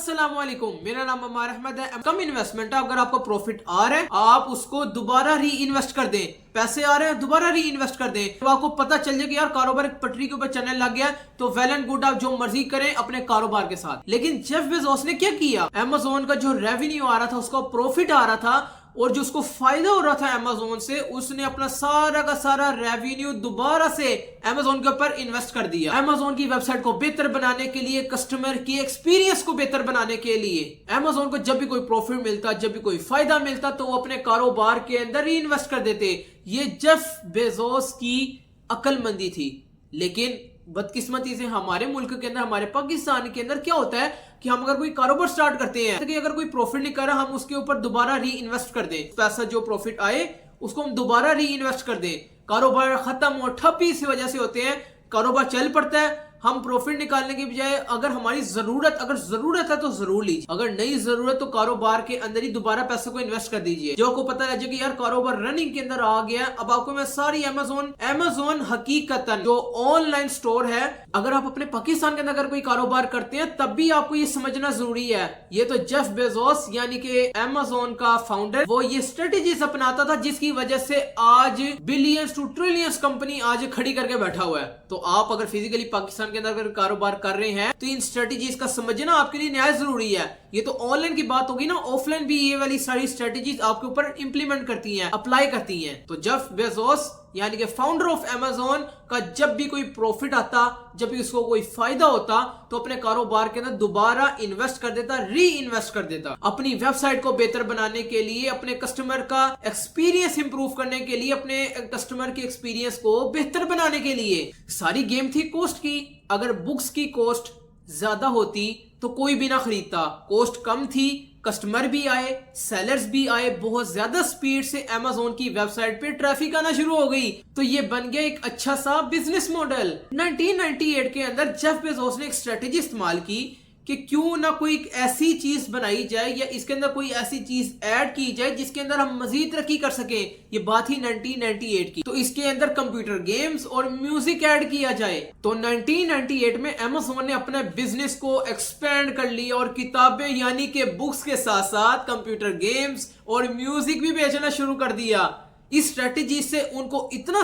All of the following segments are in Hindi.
अस्सलामुअलैकुम, मेरा नाम अमार अहमद है। कम इन्वेस्टमेंट है, अगर आपको प्रॉफिट आ रहा है आप उसको दोबारा री इन्वेस्ट कर दें। पैसे आ रहे हैं दोबारा री इन्वेस्ट कर दें। तो आपको पता चल जाए कि यार कारोबार एक पटरी के ऊपर चलने लग गया, तो वेल एंड गुड, आप जो मर्जी करें अपने कारोबार के साथ। लेकिन जेफ बेजोस ने क्या किया, अमेज़न का जो रेवेन्यू आ रहा था, उसका प्रॉफिट आ रहा था और जो उसको फायदा हो रहा था अमेज़न से, उसने अपना सारा का सारा रेवेन्यू दोबारा से अमेज़न के ऊपर इन्वेस्ट कर दिया। अमेज़न की वेबसाइट को बेहतर बनाने के लिए, कस्टमर की एक्सपीरियंस को बेहतर बनाने के लिए अमेज़न को जब भी कोई प्रॉफिट मिलता, जब भी कोई फायदा मिलता, तो वो अपने कारोबार के अंदर ही इन्वेस्ट कर देते। ये जेफ बेजोस की अक्लमंदी थी। लेकिन बदकिस्मती से हमारे मुल्क के अंदर, हमारे पाकिस्तान के अंदर क्या होता है कि हम अगर कोई कारोबार स्टार्ट करते हैं, तो कि अगर कोई प्रॉफिट नहीं कर रहा, हम उसके ऊपर दोबारा री इन्वेस्ट कर दें। पैसा जो प्रॉफिट आए उसको हम दोबारा री इन्वेस्ट कर दें। कारोबार खत्म हो, ठप्पी इस वजह से होते हैं। कारोबार चल पड़ता है, हम प्रॉफिट निकालने की बजाय अगर हमारी अगर जरूरत है तो जरूर लीजिए, अगर नहीं जरूरत तो कारोबार के अंदर ही दोबारा पैसे को इन्वेस्ट कर दीजिए। जो आपको पता लगे कि यार कारोबार रनिंग के अंदर आ गया। अब आपको मैं सारी अमेज़न हकीकतन जो ऑनलाइन स्टोर है, अगर आप अपने पाकिस्तान के अंदर अगर कोई कारोबार करते हैं तब भी आपको ये समझना जरूरी है। ये तो जेफ बेजोस यानी कि अमेज़न का फाउंडर, वो ये स्ट्रेटेजीज अपनाता था जिसकी वजह से आज बिलियंस टू ट्रिलियंस कंपनी आज खड़ी करके बैठा हुआ है। तो आप अगर फिजिकली पाकिस्तान के अंदर अगर कारोबार कर रहे हैं तो इन स्ट्रेटेजीज का समझना आपके लिए नहायत जरूरी है। ये तो ऑनलाइन की बात होगी ना, ऑफलाइन भी ये वाली सारी स्ट्रेटेजीज आपके ऊपर इंप्लीमेंट करती हैं, अप्लाई करती हैं। तो जेफ बेजोस यानी कि फाउंडर ऑफ अमेज़न का जब भी कोई प्रॉफिट आता, जब भी उसको कोई फायदा होता, तो अपने कारोबार के अंदर दोबारा इन्वेस्ट कर देता, री इन्वेस्ट कर देता। अपनी वेबसाइट को बेहतर बनाने के लिए, अपने कस्टमर का एक्सपीरियंस इंप्रूव करने के लिए, अपने कस्टमर के एक्सपीरियंस को बेहतर बनाने के लिए। सारी गेम थी कॉस्ट की। अगर बुक्स की कॉस्ट ज्यादा होती तो कोई भी ना खरीदता। कॉस्ट कम थी, कस्टमर भी आए, सेलर्स भी आए, बहुत ज्यादा स्पीड से अमेज़न की वेबसाइट पे ट्रैफिक आना शुरू हो गई। तो ये बन गया एक अच्छा सा बिजनेस मॉडल। 1998 के अंदर जेफ बेजोस ने एक स्ट्रेटेजी इस्तेमाल की कि क्यों ना कोई एक ऐसी चीज बनाई जाए या इसके अंदर कोई ऐसी चीज ऐड की जाए जिसके अंदर हम मजीद तरक्की कर सके। ये बात ही 1998 की। तो इसके अंदर कंप्यूटर गेम्स और म्यूजिक ऐड किया जाए। तो 1998 में अमेज़न ने अपने बिजनेस को एक्सपेंड कर लिया और किताबें यानी कि बुक्स के साथ साथ कंप्यूटर गेम्स और म्यूजिक भी बेचना शुरू कर दिया। इस स्ट्रेटेजी से उनको इतना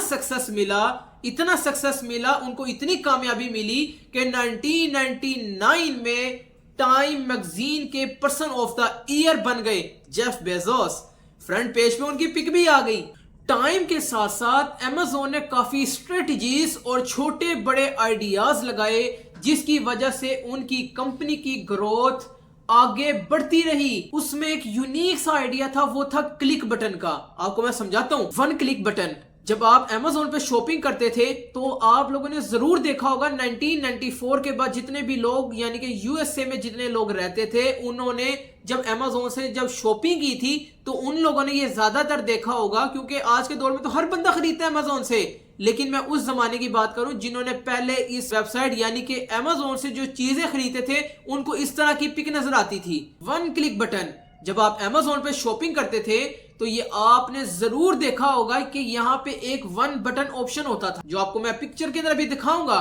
सक्सेस मिला, उनको इतनी कामयाबी मिली कि 1999 में टाइम मैगजीन के पर्सन ऑफ द ईयर बन गए जेफ बेजोस। फ्रंट पेज पे उनकी पिक भी आ गई। टाइम के साथ साथ अमेज़न ने काफी स्ट्रेटजीज और छोटे बड़े आइडियाज लगाए, जिसकी वजह से उनकी कंपनी की ग्रोथ आगे बढ़ती रही। उसमें एक यूनिक सा आइडिया था, वो था क्लिक बटन का। आपको मैं समझाता हूं। One click button. जब आप अमेज़न पे शॉपिंग करते थे तो आप लोगों ने जरूर देखा होगा 1994 के बाद जितने भी लोग यानी कि यूएसए में जितने लोग रहते थे, उन्होंने जब अमेज़न से जब शॉपिंग की थी तो उन लोगों ने ये ज्यादातर देखा होगा, क्योंकि आज के दौर में तो हर बंदा खरीदता है अमेज़न से। लेकिन मैं उस जमाने की बात करूं जिन्होंने पहले इस वेबसाइट यानी कि अमेज़न से जो चीजें खरीदते थे, उनको इस तरह की पिक नजर आती थी, वन क्लिक बटन। जब आप अमेज़न पे शॉपिंग करते थे तो ये आपने जरूर देखा होगा कि यहाँ पे एक वन बटन ऑप्शन होता था, जो आपको मैं पिक्चर के अंदर भी दिखाऊंगा।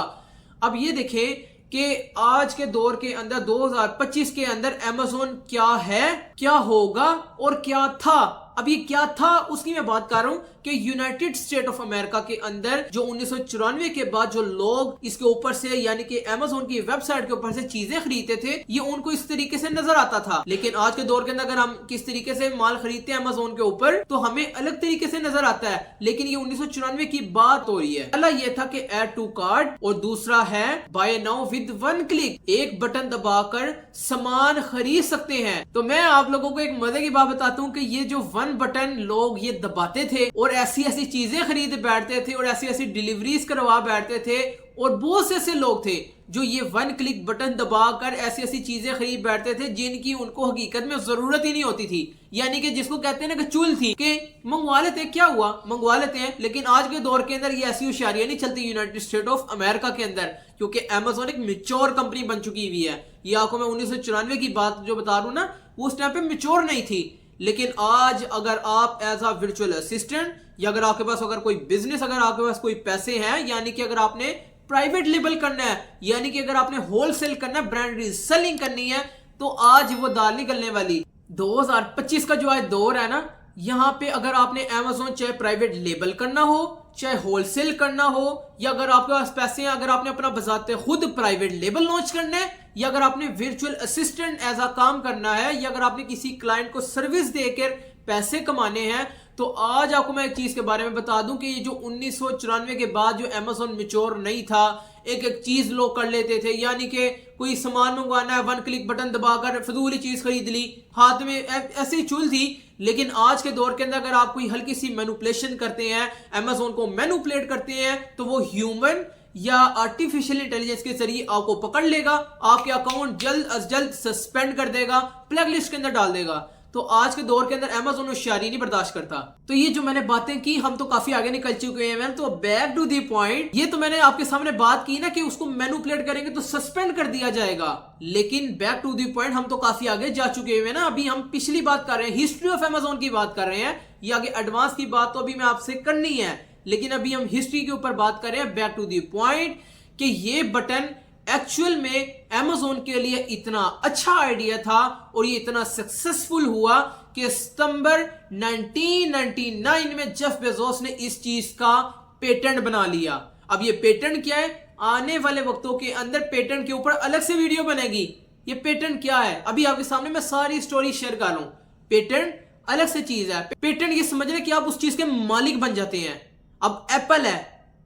अब ये देखें कि आज के दौर के अंदर 2025 के अंदर अमेज़न क्या है, क्या होगा और क्या था। अब ये क्या था उसकी मैं बात कर रहा हूं कि यूनाइटेड स्टेट ऑफ अमेरिका के अंदर जो 1994 के बाद जो लोग इसके ऊपर से यानी कि अमेज़न की वेबसाइट के ऊपर से चीजें खरीदते थे, ये उनको इस तरीके से नजर आता था। लेकिन आज के दौर के अंदर अगर हम किस तरीके से माल खरीदते हैं अमेज़न के ऊपर, तो हमें अलग तरीके से नजर आता है। लेकिन ये 1994 की बात हो रही है। पहला ये था कि ऐड टू कार्ट और दूसरा है buy now with one click. एक बटन दबाकर सामान खरीद सकते हैं। तो मैं आप लोगों को एक मजे की बात बताता हूँ कि ये जो वन बटन लोग ये दबाते थे और ऐसी ऐसी चीजें खरीद बैठते थे और ऐसी ऐसी डिलीवरीज करवा बैठते थे, और बहुत से ऐसे लोग थे जो ये वन क्लिक बटन दबाकर ऐसी ऐसी चीजें खरीद बैठते थे जिनकी उनको हकीकत में जरूरत ही नहीं होती थी। यानी कि जिसको कहते हैं ना कि चुल थी कि मंगवा लेते, क्या हुआ मंगवा लेते हैं। लेकिन आज के दौर के अंदर ये ऐसी होशियारियां नहीं चलती यूनाइटेड स्टेट ऑफ अमेरिका के अंदर, क्योंकि अमेज़न एक मैच्योर कंपनी बन चुकी हुई है। ये आपको मैं 1994 की बात जो बता रहा हूं ना, उस टाइम पे मैच्योर नहीं थी। लेकिन आज अगर आप एज अ वर्चुअल असिस्टेंट या अगर आपके पास अगर कोई बिजनेस, अगर आपके पास कोई पैसे हैं, यानी कि अगर आपने प्राइवेट लेबल करना है, यानी कि अगर आपने होलसेल करना है, ब्रांड रीसेलिंग करनी है, तो आज वो दाल नहीं गलने वाली। 2025 का जो आज दौर है ना, यहाँ पे अगर आपने Amazon चाहे प्राइवेट लेबल करना हो, चाहे होलसेल करना हो, या अगर आपके पास पैसे हैं, अगर आपने अपना बजाते खुद प्राइवेट लेबल लॉन्च करना है, या अगर आपने वर्चुअल असिस्टेंट एज अ काम करना है, या अगर आपने किसी क्लाइंट को सर्विस देकर पैसे कमाने हैं, तो आज आपको मैं एक चीज के बारे में बता दूं कि ये जो 1994 के बाद जो Amazon मैच्योर नहीं था, एक एक चीज लोग कर लेते थे, यानी कि कोई सामान मंगवाना है, 1 क्लिक बटन दबाकर फजूली चीज खरीद ली, हाथ में ऐसी चुल थी। लेकिन आज के दौर के अंदर अगर आप कोई हल्की सी मैनिपुलेशन करते हैं, Amazon को मैनिपुलेट करते हैं, तो वो ह्यूमन या आर्टिफिशियल इंटेलिजेंस के जरिए आपको पकड़ लेगा, आपके अकाउंट जल्द अज जल्द सस्पेंड कर देगा, ब्लैक लिस्ट के अंदर डाल देगा। तो आज के दौर के अंदर Amazon होशियारी नहीं बर्दाश्त करता। तो ये जो मैंने बातें की, हम तो काफी आगे निकल चुके हैं मैम। तो बैक टू दी पॉइंट, ये तो मैंने आपके सामने बात की ना कि उसको मैनिपुलेट करेंगे तो सस्पेंड कर दिया जाएगा, लेकिन बैक टू दी पॉइंट हम तो काफी आगे जा चुके हैं ना। अभी हम पिछली बात कर रहे हैं, हिस्ट्री ऑफ Amazon की बात कर रहे हैं, ये आगे एडवांस की बात तो अभी मैं आपसे करनी है, लेकिन अभी हम हिस्ट्री के ऊपर बात कर रहे हैं। बैक टू दी पॉइंट कि ये बटन एक्चुअल में Amazon के लिए इतना अच्छा आइडिया था और ये इतना सक्सेसफुल हुआ कि सितंबर 1999 में जेफ बेजोस ने इस चीज का पेटेंट बना लिया। अब ये पेटेंट क्या है, आने वाले वक्तों के अंदर पेटेंट के ऊपर अलग से वीडियो बनेगी। ये पेटेंट क्या है, अभी आपके सामने मैं सारी स्टोरी शेयर कर रहा हूं। पेटेंट अलग से चीज है। पेटेंट ये समझना कि आप उस चीज के मालिक बन जाते हैं। अब एप्पल है,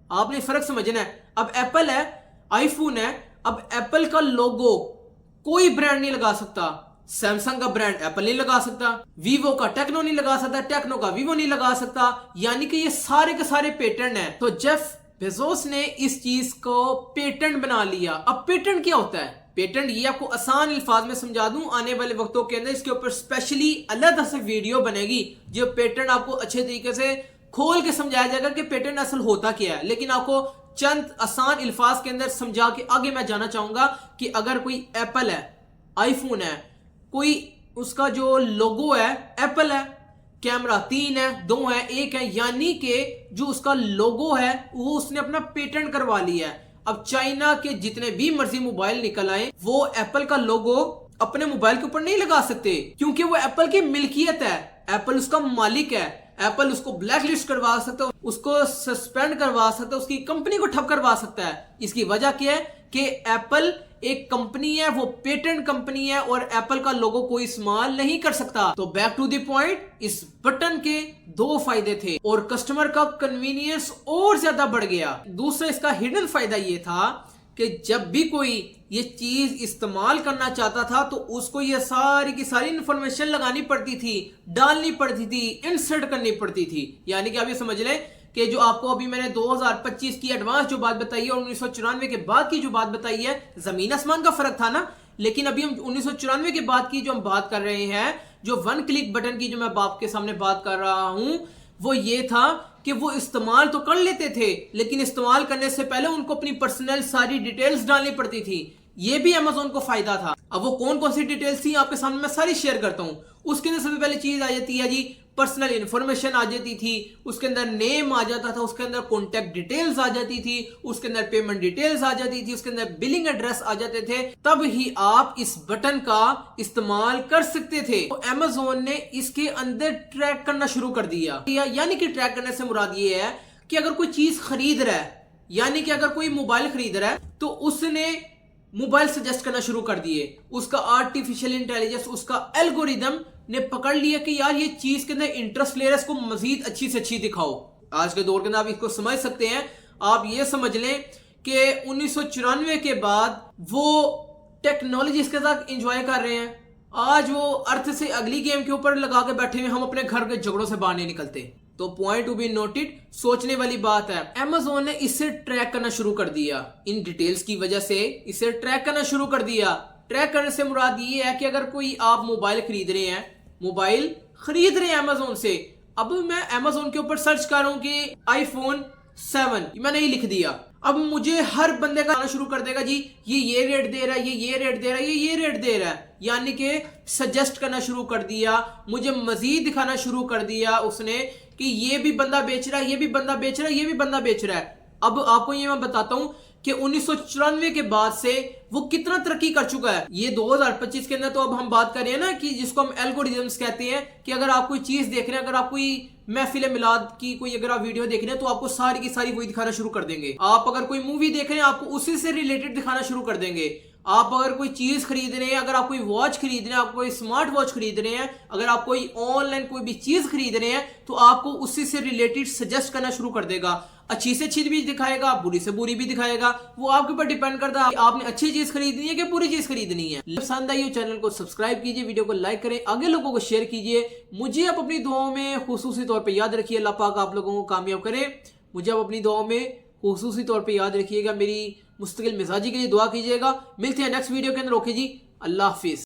आपने फर्क समझना है। अब एप्पल है, आईफोन है, अब एप्पल का लोगो कोई ब्रांड नहीं लगा सकता, सैमसंग का ब्रांड एप्पल नहीं लगा सकता, वीवो का टेक्नो नहीं लगा सकता, टेक्नो का वीवो नहीं लगा सकता, यानी कि ये सारे के सारे पेटेंट हैं। तो जेफ बेजोस ने इस चीज को पेटेंट बना लिया। अब पेटेंट क्या होता है, पेटेंट ये आपको आसान अल्फाज में समझा दूं, आने वाले वक्तों के अंदर इसके ऊपर स्पेशली अलग से वीडियो बनेगी जो पेटेंट आपको अच्छे तरीके से खोल के समझाया जाएगा कि पेटेंट असल होता क्या है। लेकिन आपको चंद आसान अल्फाज के अंदर समझा के आगे मैं जाना चाहूंगा कि अगर कोई एप्पल है, आईफोन है, कोई उसका जो लोगो है एप्पल है, कैमरा 3 है, 2 है, 1 है, यानी कि जो उसका लोगो है वो उसने अपना पेटेंट करवा लिया है। अब चाइना के जितने भी मर्जी मोबाइल निकल आए, वो एप्पल का लोगो अपने मोबाइल के ऊपर नहीं लगा सकते, क्योंकि वो एप्पल की मिल्कियत है, एप्पल उसका मालिक है। एप्पल उसको ब्लैक लिस्ट करवा सकता है, उसको सस्पेंड करवा सकता है, उसकी कंपनी को ठप करवा सकता है। इसकी वजह क्या है कि एप्पल एक कंपनी है, वो पेटेंट कंपनी है और एप्पल का लोगो कोई इस्तेमाल नहीं कर सकता। तो बैक टू द पॉइंट, इस बटन के 2 फायदे थे और कस्टमर का कन्वीनियंस और ज्यादा बढ़ गया। दूसरा इसका हिडन फायदा ये था कि जब भी कोई ये चीज इस्तेमाल करना चाहता था तो उसको ये सारी की सारी इंफॉर्मेशन लगानी पड़ती थी, डालनी पड़ती थी, इंसर्ट करनी पड़ती थी। यानी कि आप ये समझ लें कि जो आपको अभी मैंने 2025 की एडवांस जो बात बताई है और 1994 के बाद की जो बात बताई है, जमीन आसमान का फर्क था ना। लेकिन अभी हम 1994 के बाद की जो हम बात कर रहे हैं, जो 1 क्लिक बटन की जो मैं बाप के सामने बात कर रहा हूं, वो ये था कि वो इस्तेमाल तो कर लेते थे, लेकिन इस्तेमाल करने से पहले उनको अपनी पर्सनल सारी डिटेल्स डालनी पड़ती थी। ये भी Amazon को फायदा था। अब वो कौन कौन सी डिटेल्स थी आपके सामने मैं सारी शेयर करता हूं। उसके अंदर सबसे पहले चीज आ जाती है जी पर्सनल इंफॉर्मेशन आ जाती थी, उसके अंदर नेम आ जाता था, उसके अंदर कॉन्टेक्ट डिटेल्स आ जाती थी, उसके अंदर पेमेंट डिटेल्स आ जाती थी, उसके अंदर बिलिंग एड्रेस आ जाते थे। तब ही आप इस बटन का इस्तेमाल कर सकते थे। तो Amazon ने इसके अंदर ट्रैक करना शुरू कर दिया। यानी कि ट्रैक करने से मुराद ये है कि अगर कोई चीज खरीद रहा है, यानी कि अगर कोई मोबाइल खरीद रहा है तो उसने मोबाइल सजेस्ट करना शुरू कर दिए, उसका आर्टिफिशियल इंटेलिजेंस, उसका एल्गोरिदम ने पकड़ लिया कि यार ये चीज के अंदर इंटरेस्ट ले रहा है, इसको मजीद अच्छी से अच्छी दिखाओ। आज के दौर के अंदर आप इसको समझ सकते हैं। आप ये समझ लें कि 1994 के बाद वो टेक्नोलॉजी इसके साथ एंजॉय कर रहे हैं। आज वो अर्थ से अगली गेम के ऊपर लगा के बैठे हुए, हम अपने घर के झगड़ों से बाहर नहीं निकलते। तो पॉइंट टू बी नोटेड, सोचने वाली बात है। Amazon ने इसे ट्रैक करना शुरू कर दिया, इन डिटेल्स की वजह से इसे ट्रैक करना शुरू कर दिया। ट्रैक करने से मुराद ये है कि अगर कोई आप मोबाइल खरीद रहे हैं, Amazon से, अब मैं Amazon के ऊपर सर्च कर रहा हूं कि iPhone 7, मैंने ये लिख दिया। अब मुझे हर बंदे का आना शुरू कर देगा जी ये रेट दे रहा है, ये रेट दे रहा है, ये रेट दे रहा है, यानी कि सजेस्ट करना शुरू कर दिया, मुझे मजीद दिखाना शुरू कर दिया उसने कि ये भी बंदा बेच रहा है, ये भी बंदा बेच रहा है, ये भी बंदा बेच रहा है। अब आपको ये मैं बताता हूं कि 1994 के बाद से वो कितना तरक्की कर चुका है। ये 2025 के अंदर तो अब हम बात कर रहे हैं ना कि जिसको हम एल्गोरिथम्स कहते हैं कि अगर आप कोई चीज देख रहे हैं, अगर आप कोई महफिल मिलाद की कोई अगर आप वीडियो देख रहे हैं तो आपको सारी की सारी वही दिखाना शुरू कर देंगे। आप अगर कोई मूवी देख रहे हैं आपको उसी से रिलेटेड दिखाना शुरू कर देंगे। आप अगर कोई चीज खरीद रहे हैं, अगर आप कोई वॉच खरीद रहे हैं, आप कोई स्मार्ट वॉच खरीद रहे हैं, अगर आप कोई ऑनलाइन कोई भी चीज खरीद रहे हैं तो आपको उसी से रिलेटेड सजेस्ट करना शुरू कर देगा। अच्छी से अच्छी भी दिखाएगा, बुरी से बुरी भी दिखाएगा। वो आपके ऊपर डिपेंड करता है आपने अच्छी चीज खरीदनी है कि बुरी चीज खरीदनी है। पसंद आई हो चैनल को सब्सक्राइब कीजिए, वीडियो को लाइक करें, आगे लोगों को शेयर कीजिए। मुझे आप अपनी दुआओं में खुसूसी तौर पर याद रखिए। अल्लाह पाक आप लोगों को कामयाब करे। मुझे आप अपनी दुआओं में खुसूसी तौर पर याद रखिएगा। मेरी मुस्तकिल मिजाजी के लिए दुआ कीजिएगा। मिलते हैं नेक्स्ट वीडियो के अंदर। ओके जी, अल्लाह हाफिज।